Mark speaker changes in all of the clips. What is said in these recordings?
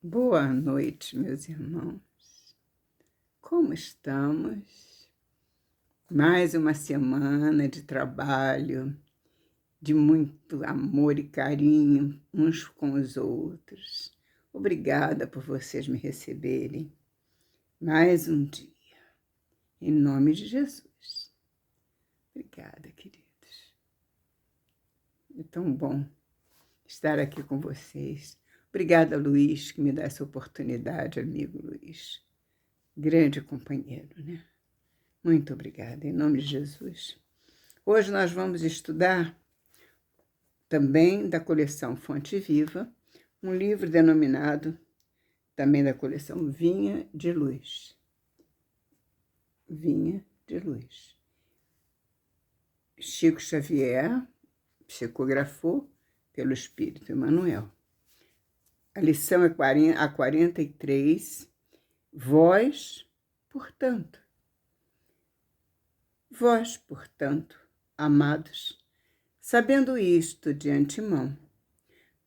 Speaker 1: Boa noite, meus irmãos. Como estamos? Mais uma semana de trabalho, de muito amor e carinho uns com os outros. Obrigada por vocês me receberem. Mais um dia, em nome de Jesus. Obrigada, queridos. É tão bom estar aqui com vocês. Obrigada, Luiz, que me dá essa oportunidade, amigo Luiz. Grande companheiro, né? Muito obrigada, em nome de Jesus. Hoje nós vamos estudar também da coleção Fonte Viva, um livro denominado também da coleção Vinha de Luz. Vinha de Luz. Chico Xavier psicografou pelo Espírito Emmanuel. A lição é a 43, Vós, portanto. Vós, portanto, amados, sabendo isto de antemão,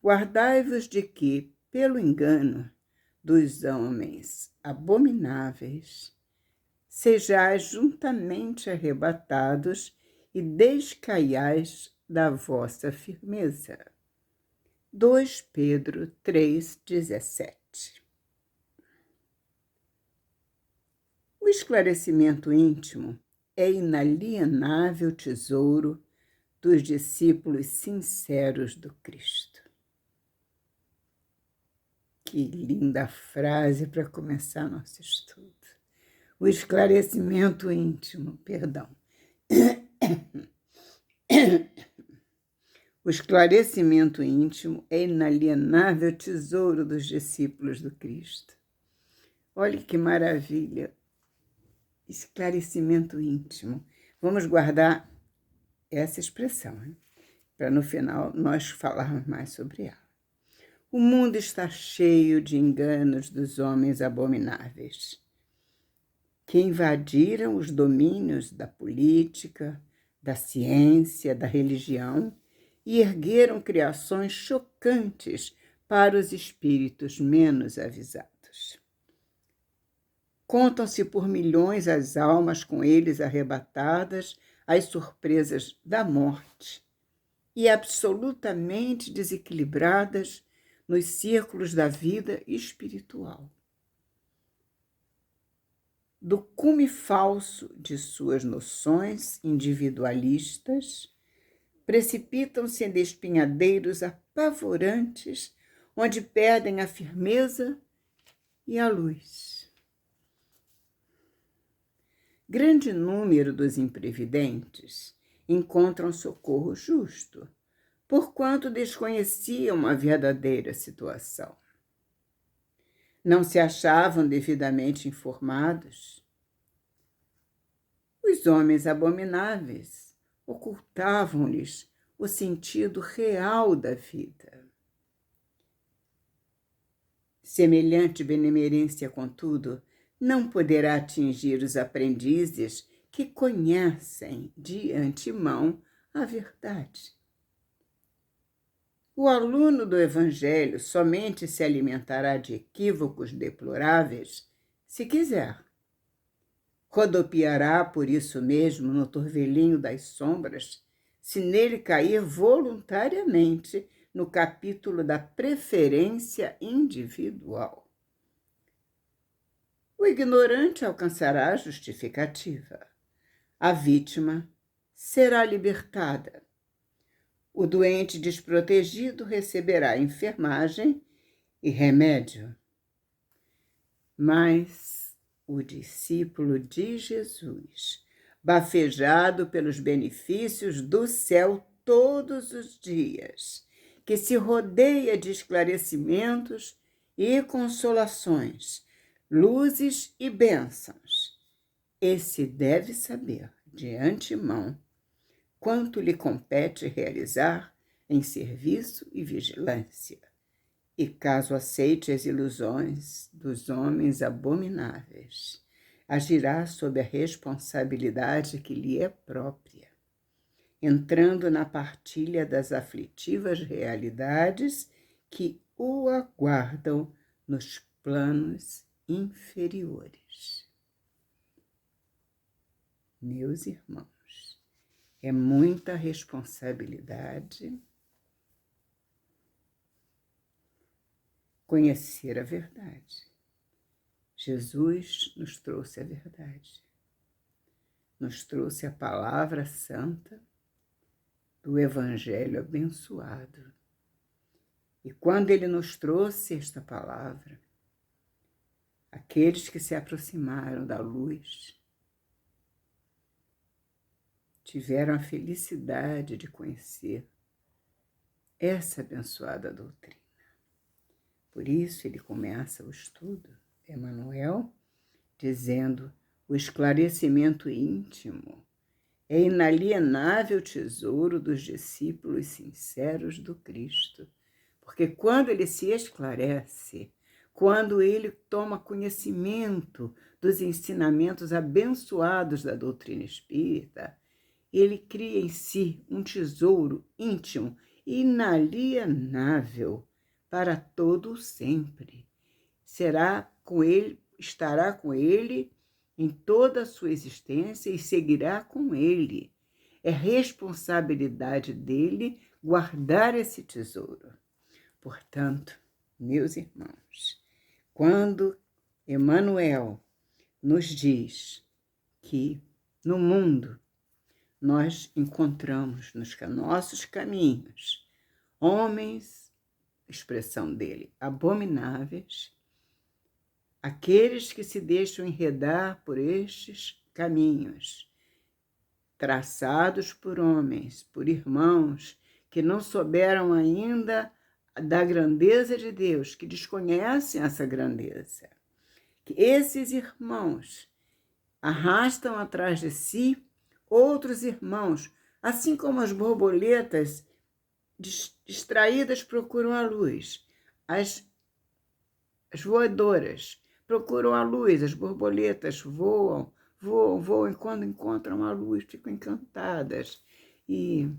Speaker 1: guardai-vos de que, pelo engano dos homens abomináveis, sejais juntamente arrebatados e descaiais da vossa firmeza. 2 Pedro 3,17. O esclarecimento íntimo é inalienável tesouro dos discípulos sinceros do Cristo. Que linda frase para começar nosso estudo. O esclarecimento íntimo, perdão. O esclarecimento íntimo é inalienável tesouro dos discípulos do Cristo. Olha que maravilha. Esclarecimento íntimo. Vamos guardar essa expressão, hein? Para no final nós falarmos mais sobre ela. O mundo está cheio de enganos dos homens abomináveis, que invadiram os domínios da política, da ciência, da religião e ergueram criações chocantes para os espíritos menos avisados. Contam-se por milhões as almas com eles arrebatadas às surpresas da morte e absolutamente desequilibradas nos círculos da vida espiritual. Do cume falso de suas noções individualistas, precipitam-se em espinhadeiros apavorantes, onde perdem a firmeza e a luz. Grande número dos imprevidentes encontram socorro justo, porquanto desconheciam a verdadeira situação. Não se achavam devidamente informados. Os homens abomináveis ocultavam-lhes o sentido real da vida. Semelhante benemerência, contudo, não poderá atingir os aprendizes que conhecem de antemão a verdade. O aluno do Evangelho somente se alimentará de equívocos deploráveis se quiser. Rodopiará por isso mesmo no turvelinho das sombras, se nele cair voluntariamente no capítulo da preferência individual. O ignorante alcançará a justificativa. A vítima será libertada. O doente desprotegido receberá enfermagem e remédio. Mas o discípulo de Jesus, bafejado pelos benefícios do céu todos os dias, que se rodeia de esclarecimentos e consolações, luzes e bênçãos, esse deve saber de antemão quanto lhe compete realizar em serviço e vigilância, e caso aceite as ilusões dos homens abomináveis, agirá sob a responsabilidade que lhe é própria, entrando na partilha das aflitivas realidades que o aguardam nos planos inferiores. Meus irmãos, é muita responsabilidade conhecer a verdade. Jesus nos trouxe a verdade, nos trouxe a palavra santa do Evangelho abençoado. E quando ele nos trouxe esta palavra, aqueles que se aproximaram da luz tiveram a felicidade de conhecer essa abençoada doutrina. Por isso ele começa o estudo, Emmanuel, dizendo: o esclarecimento íntimo é inalienável tesouro dos discípulos sinceros do Cristo. Porque quando ele se esclarece, quando ele toma conhecimento dos ensinamentos abençoados da doutrina espírita, ele cria em si um tesouro íntimo, inalienável, para todo o sempre. Estará com ele em toda a sua existência e seguirá com ele. É responsabilidade dele guardar esse tesouro. Portanto, meus irmãos, quando Emmanuel nos diz que no mundo nós encontramos nos nossos caminhos homens, expressão dele, abomináveis, aqueles que se deixam enredar por estes caminhos, traçados por homens, por irmãos que não souberam ainda da grandeza de Deus, que desconhecem essa grandeza, que esses irmãos arrastam atrás de si outros irmãos, assim como as borboletas distraídas procuram a luz, as voadoras procuram a luz, as borboletas voam, e quando encontram a luz ficam encantadas e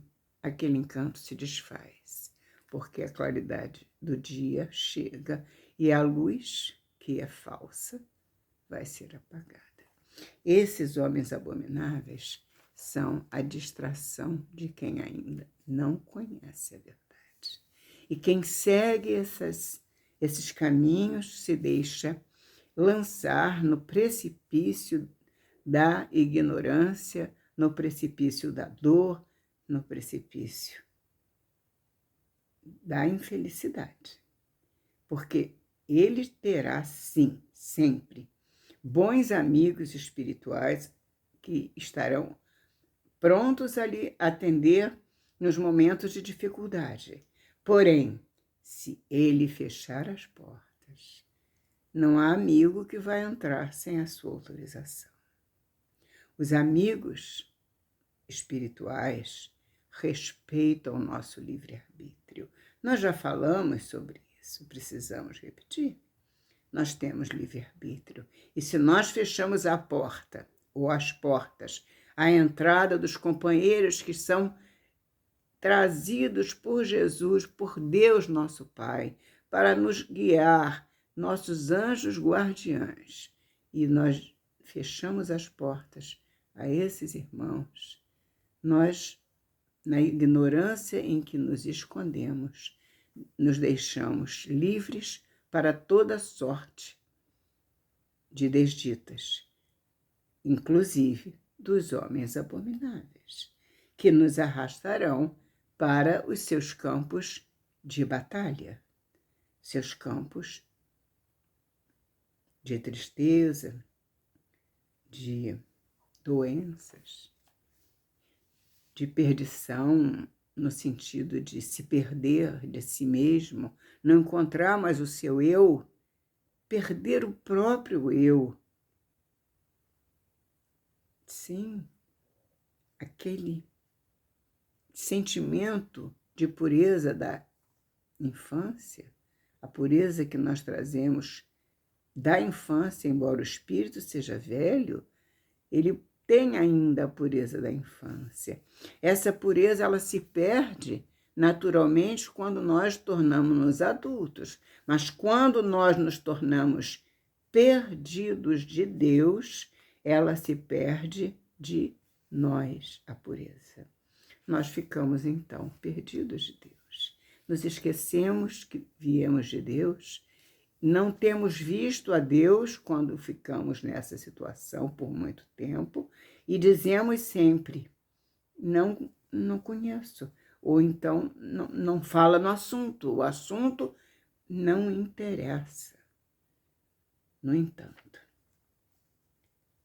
Speaker 1: aquele encanto se desfaz, porque a claridade do dia chega e a luz, que é falsa, vai ser apagada. Esses homens abomináveis são a distração de quem ainda não conhece a verdade. E quem segue esses caminhos se deixa lançar no precipício da ignorância, no precipício da dor, no precipício da infelicidade. Porque ele terá, sim, sempre, bons amigos espirituais que estarão prontos a lhe atender nos momentos de dificuldade. Porém, se ele fechar as portas, não há amigo que vai entrar sem a sua autorização. Os amigos espirituais respeitam o nosso livre-arbítrio. Nós já falamos sobre isso, precisamos repetir. Nós temos livre-arbítrio. E se nós fechamos a porta, ou as portas, à entrada dos companheiros que são trazidos por Jesus, por Deus nosso Pai, para nos guiar, nossos anjos guardiães, e nós fechamos as portas a esses irmãos, nós, na ignorância em que nos escondemos, nos deixamos livres para toda sorte de desditas, inclusive dos homens abomináveis, que nos arrastarão para os seus campos de batalha, seus campos de tristeza, de doenças, de perdição, no sentido de se perder de si mesmo, não encontrar mais o seu eu, perder o próprio eu. Sim, aquele sentimento de pureza da infância, a pureza que nós trazemos da infância, embora o espírito seja velho, ele tem ainda a pureza da infância. Essa pureza, ela se perde naturalmente quando nós tornamos-nos adultos, mas quando nós nos tornamos perdidos de Deus, ela se perde de nós, a pureza. Nós ficamos, então, perdidos de Deus. Nos esquecemos que viemos de Deus, não temos visto a Deus quando ficamos nessa situação por muito tempo e dizemos sempre, não conheço, ou então não fala no assunto, o assunto não interessa. No entanto,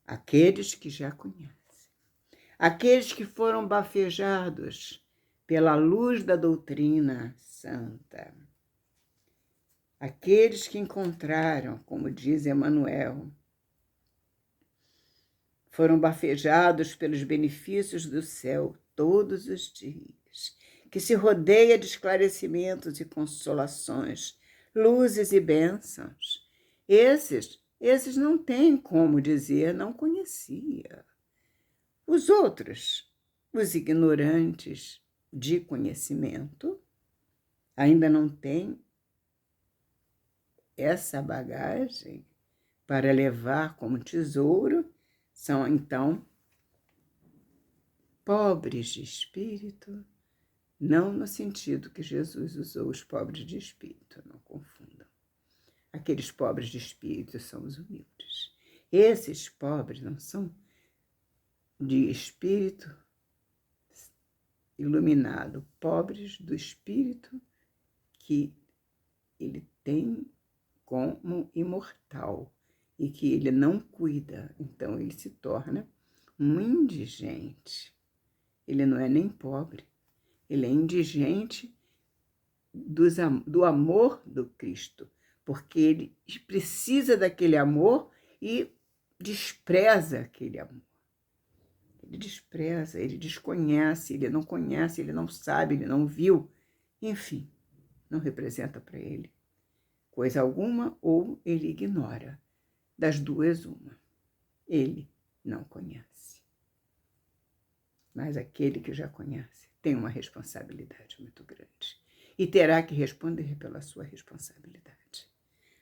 Speaker 1: aqueles que já conhecem, aqueles que foram bafejados pela luz da doutrina santa, aqueles que encontraram, como diz Emmanuel, foram bafejados pelos benefícios do céu todos os dias, que se rodeia de esclarecimentos e consolações, luzes e bênçãos. Esses não têm como dizer não conhecia. Os outros, os ignorantes de conhecimento, ainda não têm essa bagagem para levar como tesouro, são então pobres de espírito, não no sentido que Jesus usou os pobres de espírito, não confundam. Aqueles pobres de espírito são os humildes. Esses pobres não são de espírito iluminado, pobres do espírito que ele tem como imortal e que ele não cuida, então ele se torna um indigente. Ele não é nem pobre, ele é indigente do amor do Cristo, porque ele precisa daquele amor e despreza aquele amor. Ele despreza, ele desconhece, ele não conhece, ele não sabe, ele não viu, enfim, não representa para ele coisa alguma ou ele ignora. Das duas, uma. Ele não conhece. Mas aquele que já conhece tem uma responsabilidade muito grande e terá que responder pela sua responsabilidade.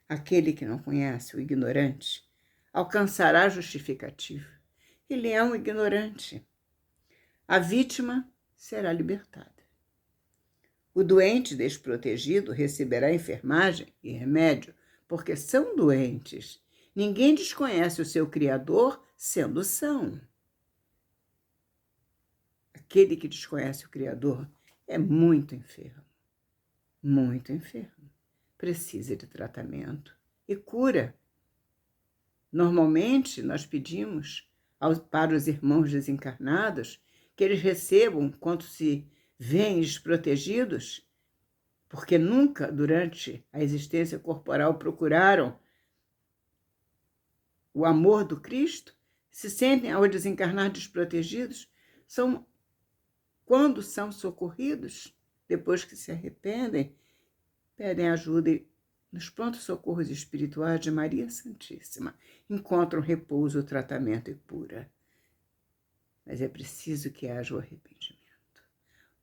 Speaker 1: Aquele que não conhece, o ignorante, alcançará justificativa. Ele é um ignorante. A vítima será libertada. O doente desprotegido receberá enfermagem e remédio, porque são doentes. Ninguém desconhece o seu Criador sendo são. Aquele que desconhece o Criador é muito enfermo. Muito enfermo. Precisa de tratamento e cura. Normalmente, nós pedimos para os irmãos desencarnados que eles recebam, enquanto se veem desprotegidos, porque nunca, durante a existência corporal, procuraram o amor do Cristo, se sentem, ao desencarnar, desprotegidos, quando são socorridos, depois que se arrependem, pedem ajuda e, nos prontos socorros espirituais de Maria Santíssima, encontram repouso, tratamento e cura. Mas é preciso que haja o arrependimento,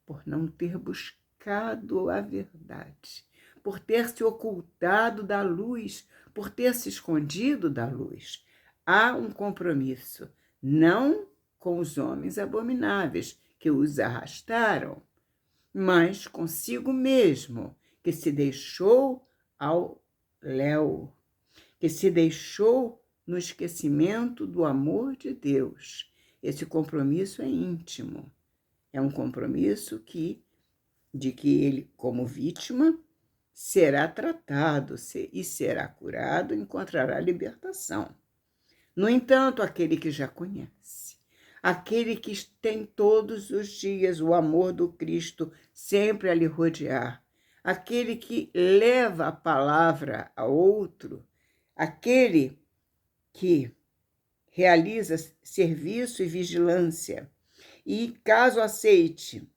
Speaker 1: por não ter buscado a verdade, por ter se ocultado da luz, por ter se escondido da luz. Há um compromisso, não com os homens abomináveis que os arrastaram, mas consigo mesmo, que se deixou ao léu, que se deixou no esquecimento do amor de Deus. Esse compromisso é íntimo. É um compromisso de que ele, como vítima, será tratado e será curado, encontrará libertação. No entanto, aquele que já conhece, aquele que tem todos os dias o amor do Cristo sempre a lhe rodear, aquele que leva a palavra a outro, aquele que realiza serviço e vigilância, e, caso aceite,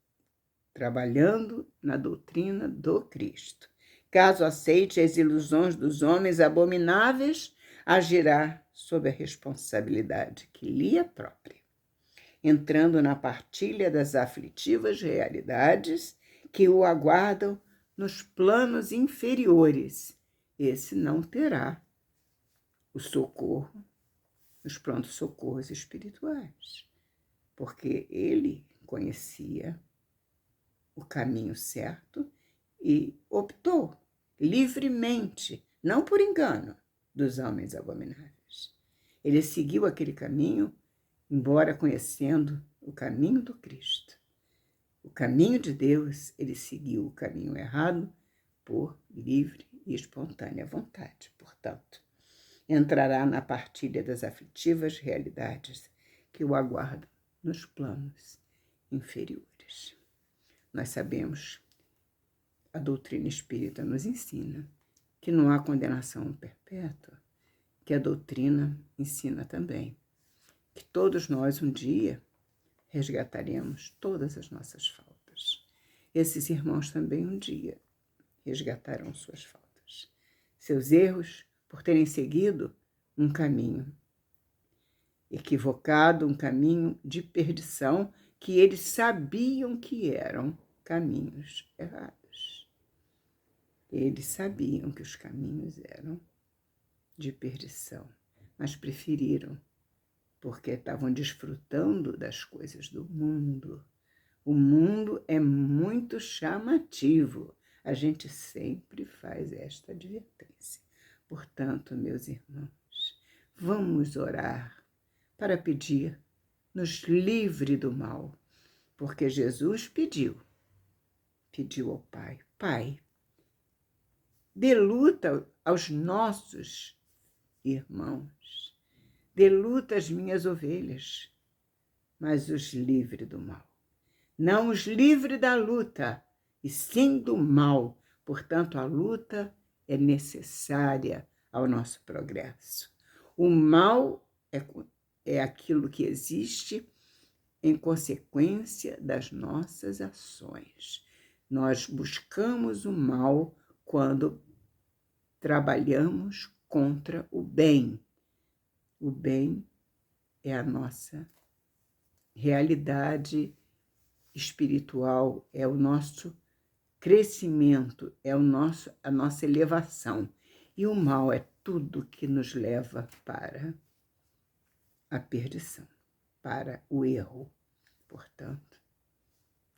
Speaker 1: trabalhando na doutrina do Cristo, caso aceite as ilusões dos homens abomináveis, agirá sob a responsabilidade que lhe é própria, entrando na partilha das aflitivas realidades que o aguardam nos planos inferiores. Esse não terá o socorro, os prontos socorros espirituais, porque ele conhecia o caminho certo e optou livremente, não por engano, dos homens abomináveis. Ele seguiu aquele caminho, embora conhecendo o caminho do Cristo. O caminho de Deus, ele seguiu o caminho errado por livre e espontânea vontade. Portanto, entrará na partilha das aflitivas realidades que o aguardam nos planos inferiores. Nós sabemos, a doutrina espírita nos ensina que não há condenação perpétua, que a doutrina ensina também que todos nós um dia resgataremos todas as nossas faltas. Esses irmãos também um dia resgatarão suas faltas, seus erros por terem seguido um caminho equivocado, um caminho de perdição, que eles sabiam que eram caminhos errados. Eles sabiam que os caminhos eram de perdição, mas preferiram, porque estavam desfrutando das coisas do mundo. O mundo é muito chamativo. A gente sempre faz esta advertência. Portanto, meus irmãos, vamos orar para pedir, nos livre do mal, porque Jesus pediu ao Pai: Pai, dê luta aos nossos irmãos, dê luta às minhas ovelhas, mas os livre do mal. Não os livre da luta, e sim do mal. Portanto, a luta é necessária ao nosso progresso. O mal é aquilo que existe em consequência das nossas ações. Nós buscamos o mal quando trabalhamos contra o bem. O bem é a nossa realidade espiritual, é o nosso crescimento, é a nossa elevação. E o mal é tudo que nos leva para a perdição, para o erro. Portanto,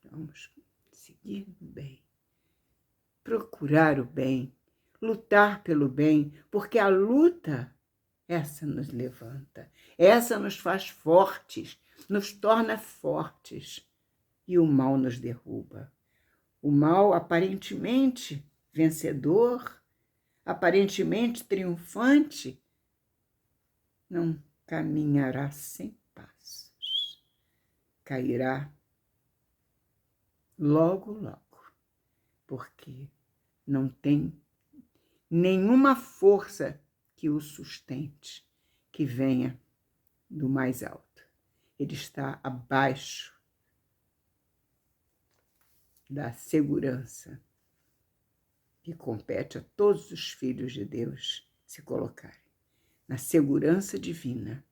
Speaker 1: vamos seguir o bem, procurar o bem, lutar pelo bem, porque a luta, essa nos levanta, essa nos faz fortes, nos torna fortes, e o mal nos derruba. O mal, aparentemente vencedor, aparentemente triunfante, não caminhará sem passos. Cairá logo, logo, porque não tem nenhuma força que o sustente, que venha do mais alto. Ele está abaixo da segurança que compete a todos os filhos de Deus se colocarem. Na segurança divina,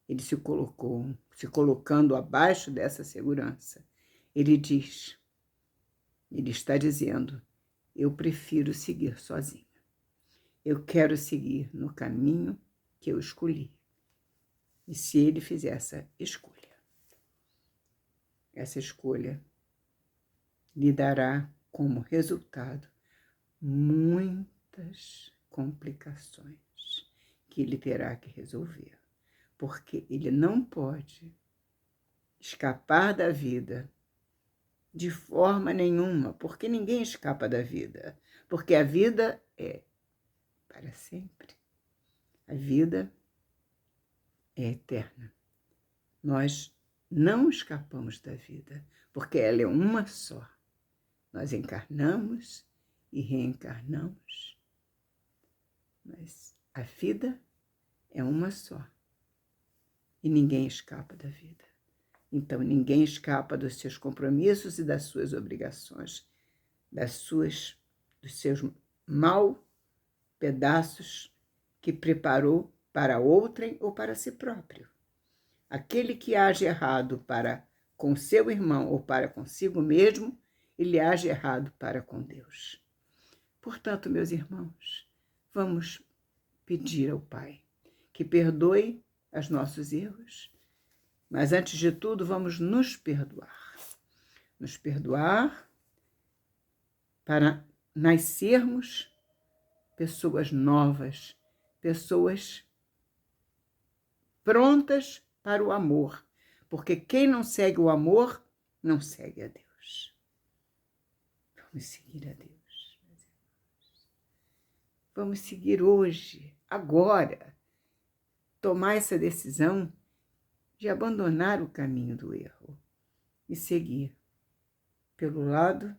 Speaker 1: ele se colocando abaixo dessa segurança. Ele está dizendo: eu prefiro seguir sozinho. Eu quero seguir no caminho que eu escolhi. E se ele fizer essa escolha lhe dará como resultado muitas complicações que ele terá que resolver, porque ele não pode escapar da vida de forma nenhuma, porque ninguém escapa da vida, porque a vida é para sempre. A vida é eterna. Nós não escapamos da vida, porque ela é uma só. Nós encarnamos e reencarnamos, mas a vida é uma só. E ninguém escapa da vida. Então, ninguém escapa dos seus compromissos e das suas obrigações, dos seus mal pedaços que preparou para outrem ou para si próprio. Aquele que age errado para com seu irmão ou para consigo mesmo, ele age errado para com Deus. Portanto, meus irmãos, vamos pedir ao Pai que perdoe os nossos erros, mas antes de tudo vamos nos perdoar. Nos perdoar para nascermos pessoas novas, pessoas prontas para o amor, porque quem não segue o amor não segue a Deus. Vamos seguir a Deus, meus irmãos. Vamos seguir hoje, agora, tomar essa decisão de abandonar o caminho do erro e seguir pelo lado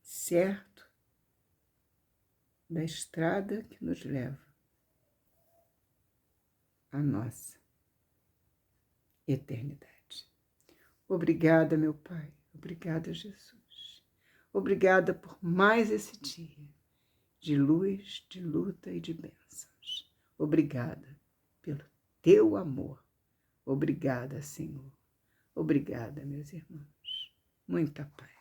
Speaker 1: certo da estrada que nos leva à nossa eternidade. Obrigada, meu Pai. Obrigada, Jesus. Obrigada por mais esse dia de luz, de luta e de bênçãos. Obrigada pelo teu amor. Obrigada, Senhor. Obrigada, meus irmãos. Muita paz.